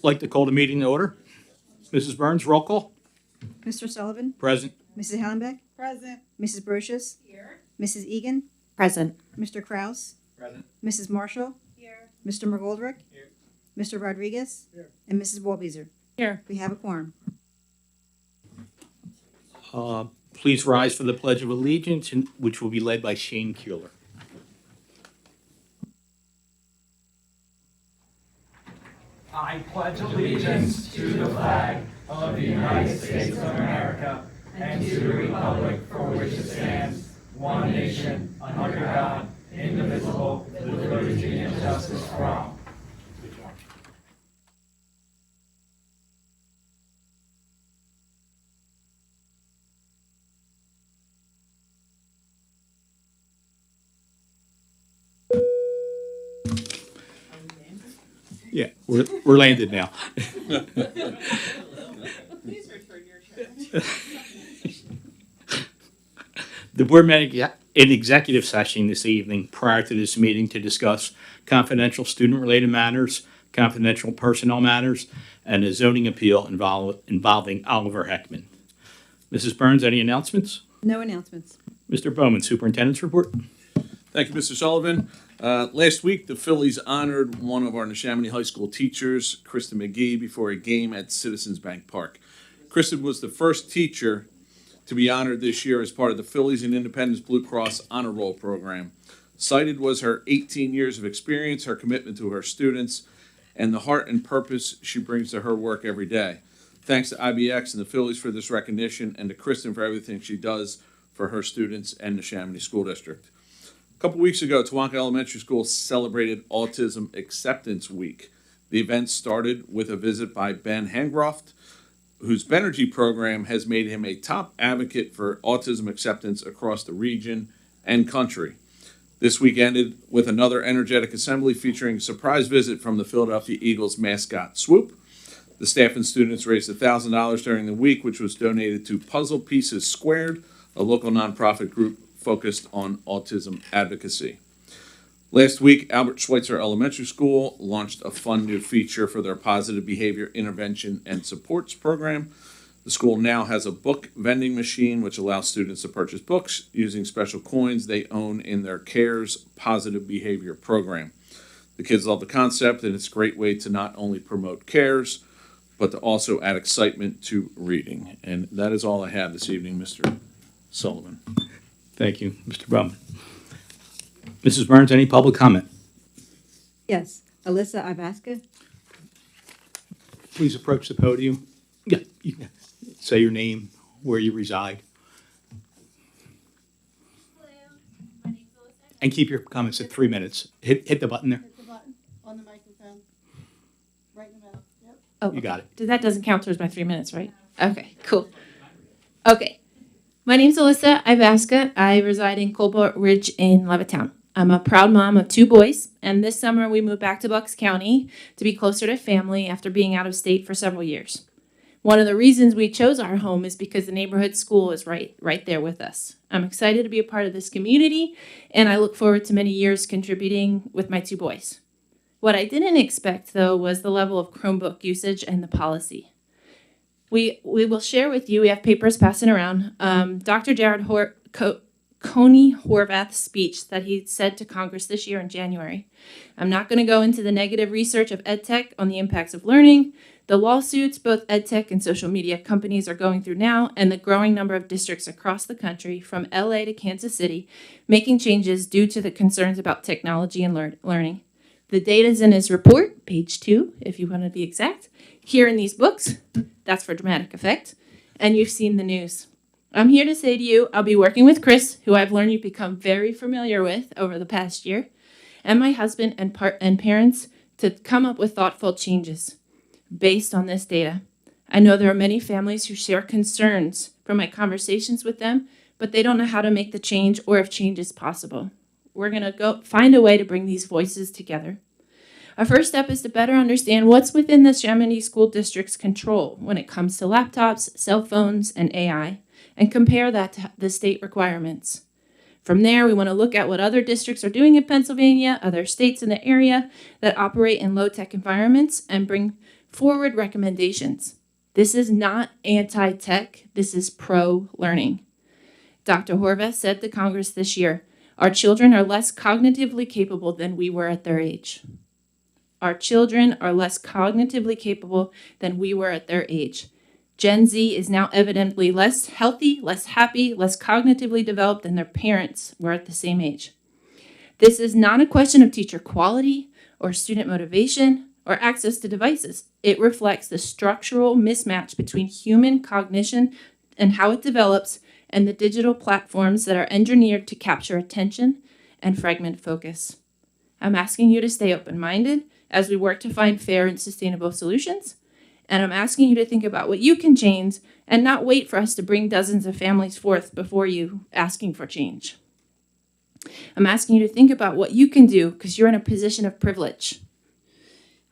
like to call the meeting to order. Mrs. Burns, roll call. Mr. Sullivan, Present. Mrs. Hallenbeck, Present. Mrs. Brochus, Here. Mrs. Egan, Present. Mr. Kraus, Present. Mrs. Marshall, Here. Mr. McGoldrick, Here. Mr. Rodriguez, Here. and Mrs. Walbeezer. Here. We have a quorum. Please rise for the Pledge of Allegiance, which will be led by Shane Keeler. I pledge allegiance to the flag of the United States of America and to the republic for which it stands, one nation, under God, indivisible, with liberty and justice for all. Yeah, we're landed now. Please return your chair. The board met in executive session this evening prior to this meeting to discuss confidential student-related matters, confidential personnel matters, and a zoning appeal involving Oliver Heckman. Mrs. Burns, any announcements? No announcements. Mr. Bowman, superintendent's report. Thank you, Mr. Sullivan. Last week, the Phillies honored one of our Neshaminy High School teachers, Kristen McGee, before a game at Citizens Bank Park. Kristen was the first teacher to be honored this year as part of the Phillies and Independence Blue Cross Honor Roll program. Cited was her 18 years of experience, her commitment to her students, and the heart and purpose she brings to her work every day. Thanks to IBX and the Phillies for this recognition, and to Kristen for everything she does for her students and the Neshaminy School District. A couple weeks ago, Tawanka Elementary School celebrated Autism Acceptance Week. The event started with a visit by Ben Hangroft, whose Benergy program has made him a top advocate for autism acceptance across the region and country. This week ended with another energetic assembly featuring a surprise visit from the Philadelphia Eagles mascot, Swoop. The staff and students raised $1,000 during the week, which was donated to Puzzle Pieces Squared, a local nonprofit group focused on autism advocacy. Last week, Albert Schweitzer Elementary School launched a fun new feature for their positive behavior intervention and supports program. The school now has a book vending machine, which allows students to purchase books using special coins they own in their CARES positive behavior program. The kids love the concept, and it's a great way to not only promote CARES, but to also add excitement to reading. And that is all I have this evening, Mr. Sullivan. Thank you, Mr. Bowman. Mrs. Burns, any public comment? Yes. Alyssa Ivaska. Please approach the podium. Yeah, you can say your name, where you reside, Hello, my name's Alyssa. and keep your comments at 3 minutes. Hit the button there. Hit the button on the microphone. Right in the middle. Yep. Oh, You got it. That doesn't count towards my 3 minutes, right? Okay, cool. Okay. My name's Alyssa Ivaska. I reside in Colbert Ridge in Levittown. I'm a proud mom of 2 boys, and this summer we moved back to Bucks County to be closer to family after being out of state for several years. One of the reasons we chose our home is because the neighborhood school is right there with us. I'm excited to be a part of this community, and I look forward to many years contributing with my 2 boys. What I didn't expect, though, was the level of Chromebook usage and the policy. We will share with you, we have papers passing around, Dr. Jared Coney Horvath's speech that he said to Congress this year in January. I'm not going to go into the negative research of EdTech on the impacts of learning, the lawsuits both EdTech and social media companies are going through now, and the growing number of districts across the country, from LA to Kansas City, making changes due to the concerns about technology and learning. The data is in his report, page 2, if you want to be exact. Here in these books, that's for dramatic effect, and you've seen the news. I'm here to say to you, I'll be working with Chris, who I've learned you've become very familiar with over the past year, and my husband and parents to come up with thoughtful changes based on this data. I know there are many families who share concerns from my conversations with them, but they don't know how to make the change or if change is possible. We're going to go find a way to bring these voices together. Our first step is to better understand what's within the Neshaminy School District's control when it comes to laptops, cell phones, and AI, and compare that to the state requirements. From there, we want to look at what other districts are doing in Pennsylvania, other states in the area that operate in low-tech environments, and bring Forward recommendations. This is not anti-tech, this is pro-learning. Dr. Horvath said to Congress this year, our children are less cognitively capable than we were at their age. Our children are less cognitively capable than we were at their age. Gen Z is now evidently less healthy, less happy, less cognitively developed than their parents were at the same age. This is not a question of teacher quality or student motivation or access to devices. It reflects the structural mismatch between human cognition and how it develops and the digital platforms that are engineered to capture attention and fragment focus. I'm asking you to stay open-minded as we work to find fair and sustainable solutions. And I'm asking you to think about what you can change and not wait for us to bring dozens of families forth before you asking for change. I'm asking you to think about what you can do because you're in a position of privilege.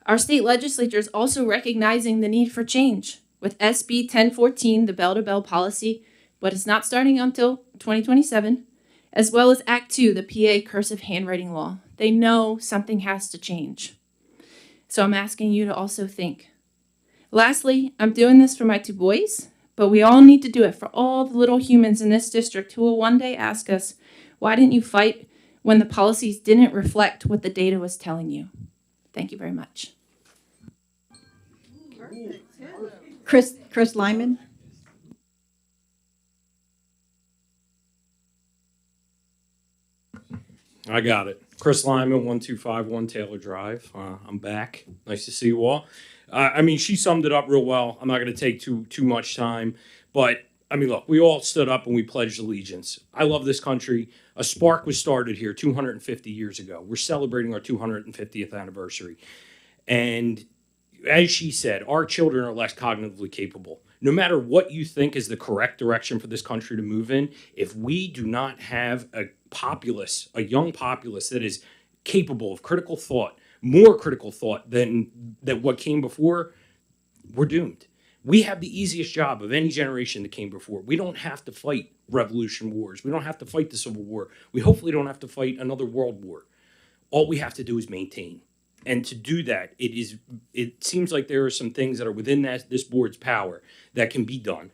Our state legislature is also recognizing the need for change with SB 1014, the bell-to-bell policy, but it's not starting until 2027, as well as Act 2, the PA cursive handwriting law. They know something has to change. So I'm asking you to also think. Lastly, I'm doing this for my two boys, but we all need to do it for all the little humans in this district who will one day ask us, why didn't you fight when the policies didn't reflect what the data was telling you? Thank you very much. Chris Lyman. I got it. Chris Lyman, 1251 Taylor Drive. I'm back. Nice to see you all. I mean, she summed it up real well. I'm not going to take too much time. But, I mean, look, we all stood up and we pledged allegiance. I love this country. A spark was started here 250 years ago. We're celebrating our 250th anniversary. And as she said, our children are less cognitively capable. No matter what you think is the correct direction for this country to move in, if we do not have a young populace that is capable of critical thought, more critical thought than what came before, we're doomed. We have the easiest job of any generation that came before. We don't have to fight revolution wars. We don't have to fight the Civil War. We hopefully don't have to fight another world war. All we have to do is maintain. And to do that, it seems like there are some things that are within this board's power that can be done.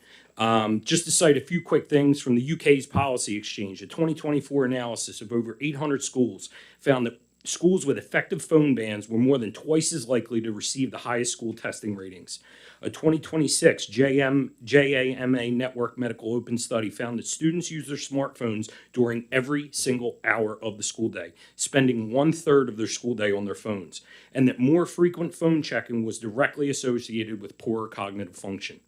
Just to cite a few quick things from the UK's Policy Exchange, a 2024 analysis of over 800 schools found that schools with effective phone bans were more than twice as likely to receive the highest school testing ratings. A 2026 JAMA Network Medical Open Study found that students use their smartphones during every single hour of the school day, spending 1/3 of their school day on their phones, and that more frequent phone checking was directly associated with poorer cognitive function.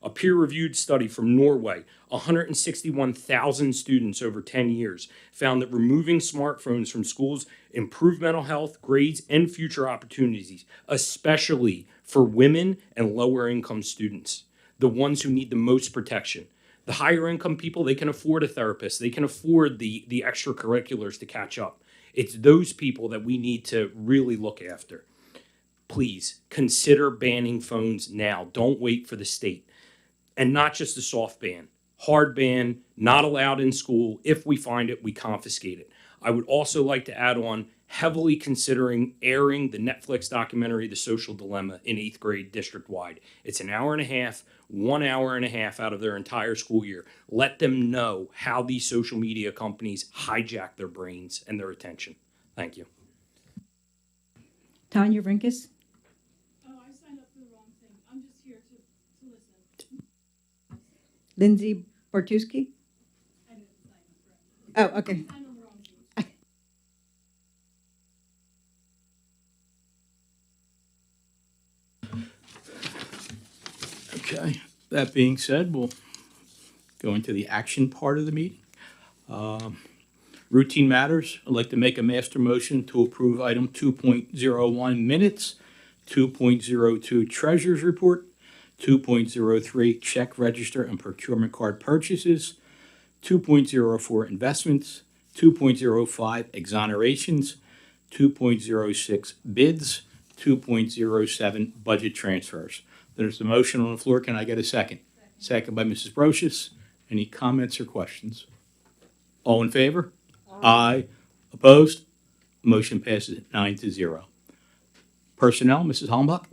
A peer-reviewed study from Norway, 161,000 students over 10 years, found that removing smartphones from schools improved mental health, grades, and future opportunities, especially for women and lower-income students, the ones who need the most protection. The higher-income people, they can afford a therapist. They can afford the extracurriculars to catch up. It's those people that we need to really look after. Please, consider banning phones now. Don't wait for the state. And not just a soft ban, hard ban, not allowed in school. If we find it, we confiscate it. I would also like to add on heavily considering airing the Netflix documentary, The Social Dilemma, in 8th grade district-wide. It's an hour and a half, 1 hour and a half out of their entire school year. Let them know how these social media companies hijack their brains and their attention. Thank you. Tanya Rinkus. Oh, I signed up for the wrong thing. I'm just here to listen. Lindsay Bortuski. I didn't sign up for it. Oh, okay. I signed on the wrong page. Okay, that being said, we'll go into the action part of the meeting. Routine matters. I'd like to make a master motion to approve item 2.01 minutes, 2.02 treasurer's report, 2.03 check register and procurement card purchases, 2.04 investments, 2.05 exonerations, 2.06 bids, 2.07 budget transfers. There's a motion on the floor. Can I get a second? Second by Mrs. Brochus. Any comments or questions? All in favor? Aye. Opposed? Motion passes 9-0. Personnel, Mrs. Hollenbach?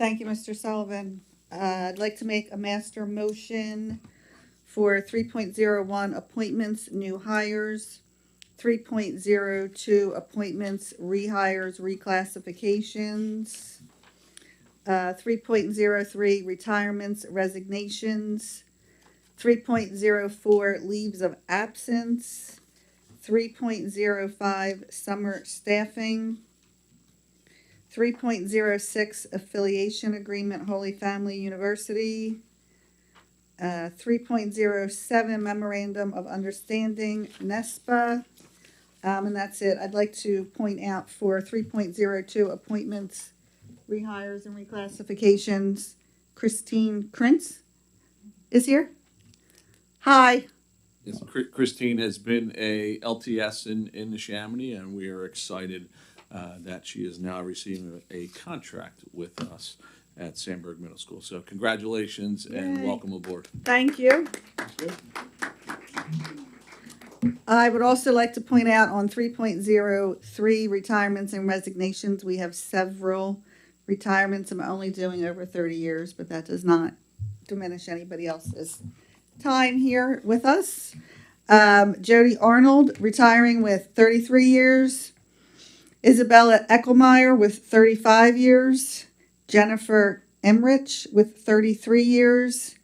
Thank you, Mr. Sullivan. I'd like to make a master motion for 3.01 appointments, new hires, 3.02 appointments, rehires, reclassifications, 3.03 retirements, resignations, 3.04 leaves of absence, 3.05 summer staffing, 3.06 affiliation agreement, Holy Family University, 3.07 memorandum of understanding, NESPA, and that's it. I'd like to point out for 3.02 appointments, rehires, and reclassifications, Christine Krintz is here. Hi. Yes, Christine has been a LTS in Neshaminy, and we are excited that she is now receiving a contract with us at Sandburg Middle School. So congratulations and Yay. welcome aboard. Thank you. I would also like to point out on 3.03 retirements and resignations, we have several retirements. I'm only doing over 30 years, but that does not diminish anybody else's time here with us. Jody Arnold retiring with 33 years. Isabella Eckelmeyer with 35 years. Jennifer Emrich with 33 years.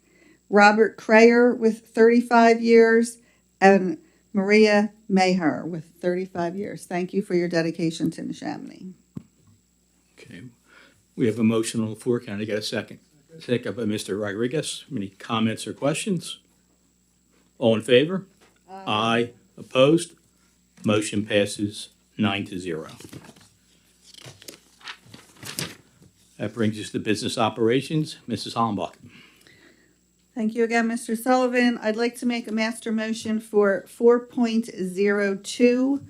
Robert Crayer with 35 years. And Maria Maher with 35 years. Thank you for your dedication to Neshaminy. Okay. We have a motion on the floor. Can I get a second? Second by Mr. Rodriguez. Any comments or questions? All in favor? Aye. Opposed? Motion passes 9-0. That brings us to business operations. Mrs. Hollenbach. Thank you again, Mr. Sullivan. I'd like to make a master motion for 4.02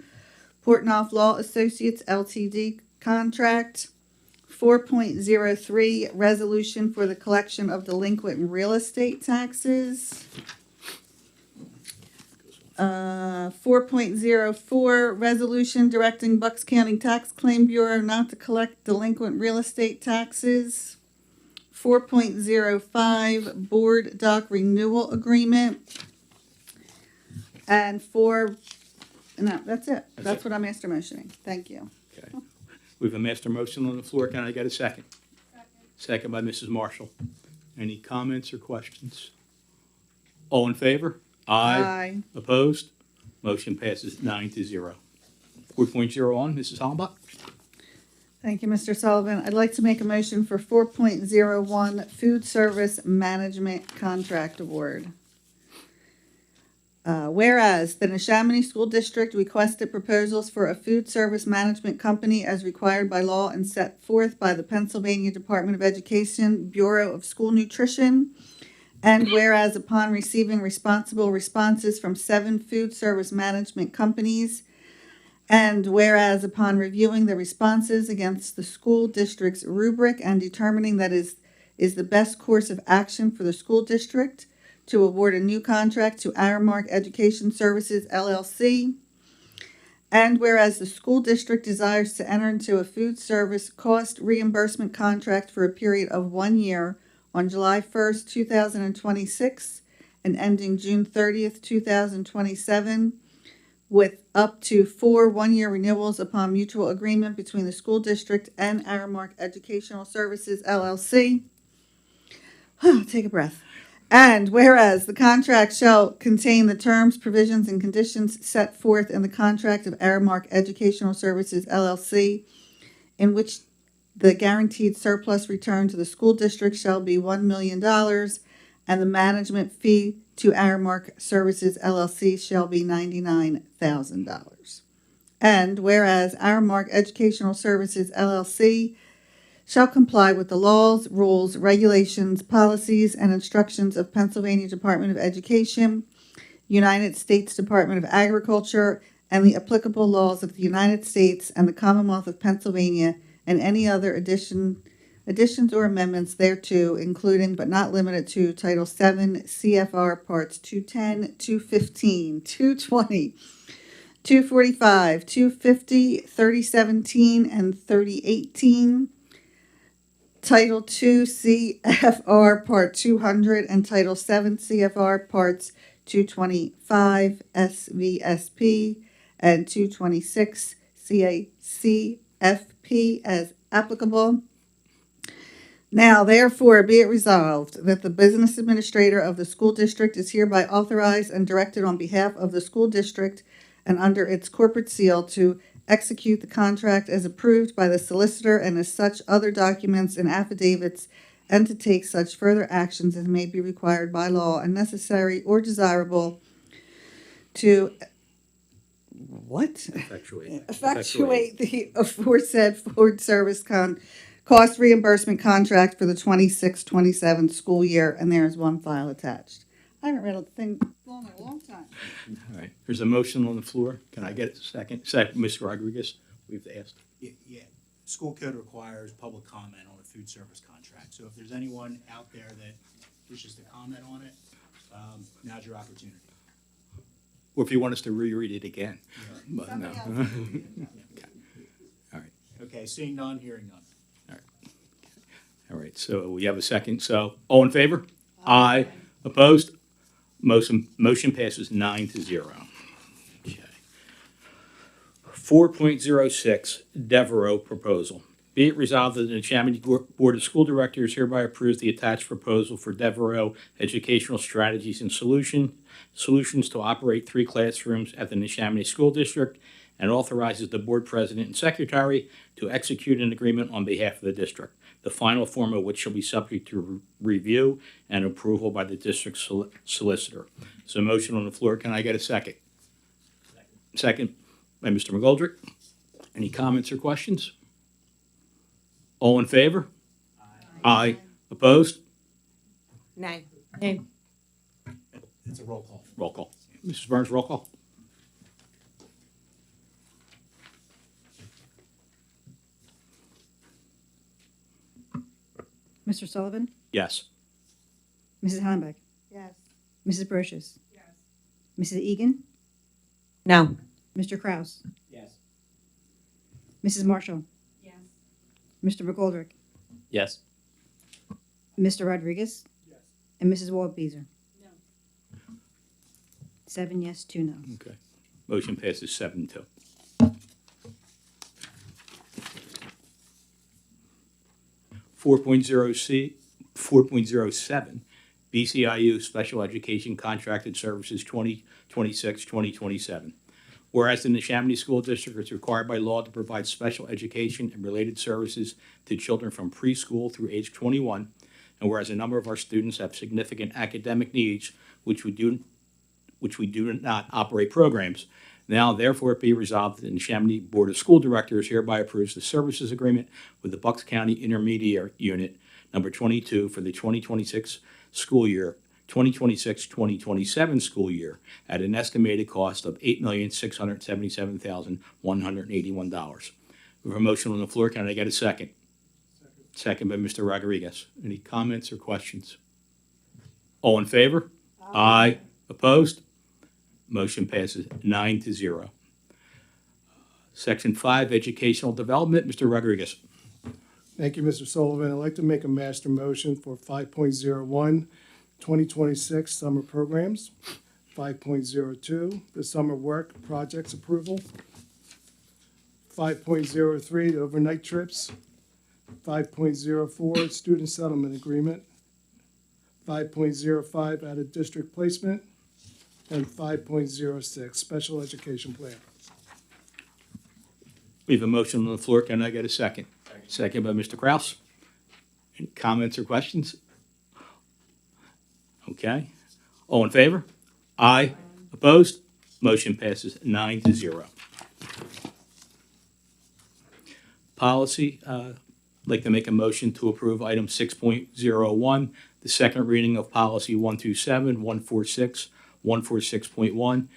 Portnoy Law Associates LTD contract, 4.03 resolution for the collection of delinquent real estate taxes, 4.04 resolution directing Bucks County Tax Claim Bureau not to collect delinquent real estate taxes, 4.05 board doc renewal agreement, and no, that's it. That's what I'm master motioning. Thank you. Okay. We have a master motion on the floor. Can I get a second? Second by Mrs. Marshall. Any comments or questions? All in favor? Aye. Opposed? Motion passes 9-0. 4.0 on, Mrs. Hollenbach. Thank you, Mr. Sullivan. I'd like to make a motion for 4.01 food service management contract award. Whereas the Neshaminy School District requested proposals for a food service management company as required by law and set forth by the Pennsylvania Department of Education Bureau of School Nutrition. And whereas upon receiving responsible responses from 7 food service management companies, and whereas upon reviewing the responses against the school district's rubric and determining that is the best course of action for the school district to award a new contract to Aramark Education Services, LLC. And whereas the school district desires to enter into a food service cost reimbursement contract for a period of 1 year on July 1st, 2026 and ending June 30th, 2027, with up to 4 one-year renewals upon mutual agreement between the school district and Aramark Educational Services, LLC. Take a breath. And whereas the contract shall contain the terms, provisions, and conditions set forth in the contract of Aramark Educational Services, LLC, in which the guaranteed surplus return to the school district shall be $1 million, and the management fee to Aramark Services, LLC shall be $99,000. And whereas Aramark Educational Services, LLC shall comply with the laws, rules, regulations, policies, and instructions of Pennsylvania Department of Education, United States Department of Agriculture, and the applicable laws of the United States and the Commonwealth of Pennsylvania, and any other additions or amendments thereto, including but not limited to Title VII CFR Parts 210, 215, 220, 245, 250, 3017, and 3018, Title II CFR Part 200 and Title VII CFR Parts 225 SVSP and 226 CFP as applicable. Now, therefore, be it resolved that the business administrator of the school district is hereby authorized and directed on behalf of the school district and under its corporate seal to execute the contract as approved by the solicitor and as such other documents and affidavits, and to take such further actions as may be required by law and necessary or desirable to effectuate the aforesaid food service cost reimbursement contract for the 26-27 school year, and there is one file attached. I haven't read a thing long in a long time. All right, there's a motion on the floor. Can I get a second? Second, Mr. Rodriguez, we've asked. Yeah, school code requires public comment on a food service contract. So if there's anyone out there that wishes to comment on it, now's your opportunity. Or if you want us to reread it again. But no. Somebody else. All right, Okay, seeing none, hearing none. all right, so we have a second. So, all in favor? Aye. Opposed? Motion passes 9-0. Okay. 4.06, Devereaux proposal. Be it resolved that the Neshaminy Board of School Directors hereby approves the attached proposal for Devereaux Educational Strategies and Solutions to operate 3 classrooms at the Neshaminy School District and authorizes the board president and secretary to execute an agreement on behalf of the district, the final form of which shall be subject to review and approval by the district solicitor. So motion on the floor. Can I get a second? Second by Mr. McGoldrick. Any comments or questions? All in favor? Aye. Opposed? Nay. It's a roll call. Roll call. Mrs. Burns, roll call. Mr. Sullivan? Yes. Mrs. Hollenbeck? Yes. Mrs. Brochus? Mrs. Egan? No. Mr. Kraus? Yes. Mrs. Marshall? Yes. Mr. McGoldrick? Yes. Mr. Rodriguez? Yes. And Mrs. Waldbeazer? No. 7 yes, 2 no. Okay. Motion passes 7-2. 4.07, BCIU Special Education Contracted Services 2026-2027. Whereas the Neshaminy School District is required by law to provide special education and related services to children from preschool through age 21, and whereas a number of our students have significant academic needs, which we do not operate programs, now therefore be resolved that the Neshaminy Board of School Directors hereby approves the services agreement with the Bucks County Intermediate Unit number 22 for the 2026 school year, 2026-2027 school year at an estimated cost of $8,677,181. We have a motion on the floor. Can I get a second? Second by Mr. Rodriguez. Any comments or questions? All in favor? Aye. Opposed? Motion passes 9-0. Section 5, Educational Development, Mr. Rodriguez. Thank you, Mr. Sullivan. I'd like to make a master motion for 5.01, 2026 summer programs. 5.02, the summer work projects approval. 5.03, the overnight trips. 5.04, student settlement agreement. 5.05, out-of-district placement. And 5.06, special education plan. We have a motion on the floor. Can I get a second? Second by Mr. Kraus. Any comments or questions? Okay. All in favor? Aye. Opposed? Motion passes 9-0. Policy, I'd like to make a motion to approve item 6.01, the second reading of policy 127, 146, 146.1,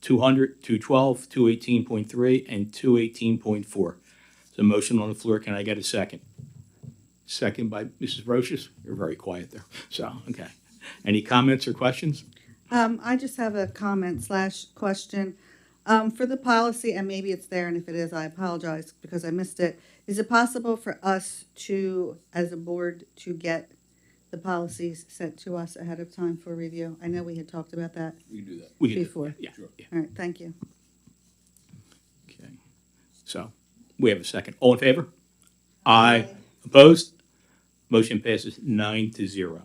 200, 212, 218.3, and 218.4. So motion on the floor. Can I get a second? Second by Mrs. Brochus. You're very quiet there. So, okay. Any comments or questions? I just have a comment / question. For the policy, and maybe it's there, and if it is, I apologize because I missed it. Is it possible for us to, as a board, to get the policies sent to us ahead of time for review? I know we had talked about that. We do that. We can do- Before. Yeah, yeah. All right, thank you. Okay. So, we have a second. All in favor? Aye. Opposed? Motion passes 9-0.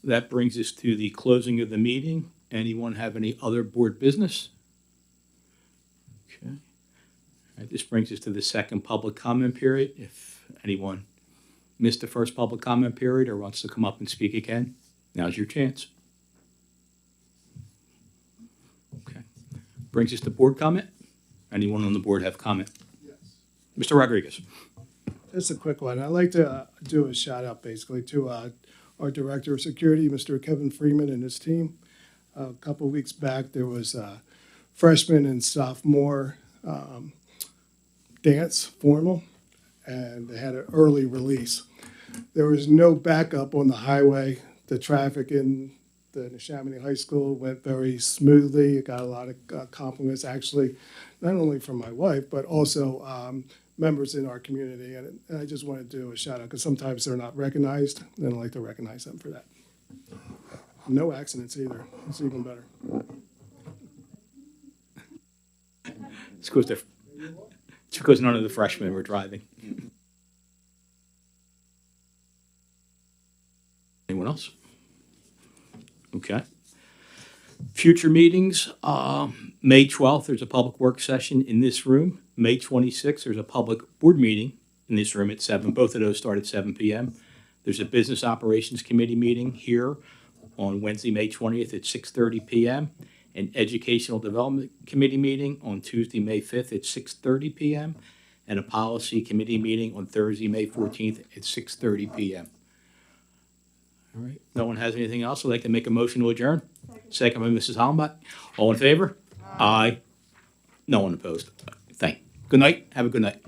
That brings us to the closing of the meeting. Anyone have any other board business? Okay. All right, this brings us to the second public comment period. If anyone missed the first public comment period or wants to come up and speak again, now's your chance. Okay. Brings us to board comment. Anyone on the board have comment? Yes. Mr. Rodriguez. Just a quick one. I'd like to do a shout out basically to our Director of Security, Mr. Kevin Freeman, and his team. A couple of weeks back, there was a freshman and sophomore dance formal, and they had an early release. There was no backup on the highway. The traffic in the Neshaminy High School went very smoothly. It got a lot of compliments, actually, not only from my wife, but also members in our community. And I just want to do a shout out because sometimes they're not recognized, and I'd like to recognize them for that. No accidents either. It's even better. It's because none of the freshmen were driving. Anyone else? Okay. Future meetings, May 12th, there's a public work session in this room. May 26th, there's a public board meeting in this room at 7. Both of those start at 7 p.m. There's a Business Operations Committee meeting here on Wednesday, May 20th at 6:30 p.m. An Educational Development Committee meeting on Tuesday, May 5th at 6:30 p.m. And a Policy Committee meeting on Thursday, May 14th at 6:30 p.m. All right, no one has anything else? I'd like to make a motion to adjourn. Second by Mrs. Hollenbach. All in favor? Aye. No one opposed. Good night. Have a good night.